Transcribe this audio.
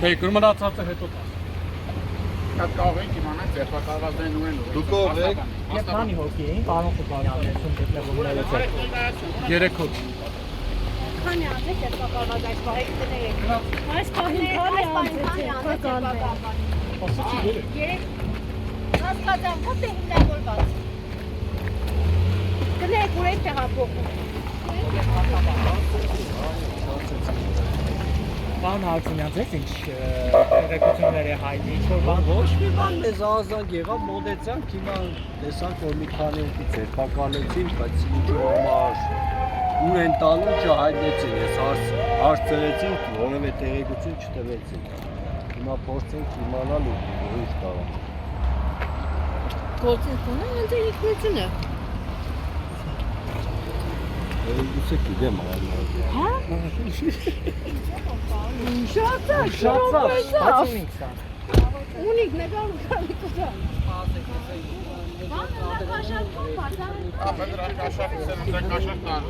Բեկուր մնացածը հետո տաս։ Շատ կարող ենք իմանալ ձերբակալվածային ու են ու։ Դուք ով եք։ Ես քանի հոգի էին, պարոն Խուբանյանցում դեպքերից եք։ 3 հոգի։ Քանի անձ եք ձերբակալված այս պահի կներեք։ Այս պահին քանի անձ եք ձերբակալված։ Ասացի 3։ Հասկացամ, ո՞ւր է հիմնավորված։ Կներեք, որ է տեղափոխում։ Պարոն Հարությունյան, ձեզ ինչ տեղեկությունների հայտնի, ինչ-որ բան։ Ոչ մի բան մեզ ազանք եղավ, մոտեցանք, հիմա տեսանք, որ մի քանի հոգի ձերբակալեցին, բայց ինչու համար ուր են տանում չհայտնեցին, ես հարցրեցին, որևէ տեղեկություն չտվեցին։ Հիմա փորձենք իմանալ ու ուր տարան։ Գործընթացը ոնց է ինքնությունը։ Գուցե գիտեմ այլ։ Հա։ Շատա, Բացի ինքս։ ունիկ նկարում քանի կուտա։ Բանը կաշակ կոմա, դա։ Ահա դրա կաշակը սենց կաշակ տան։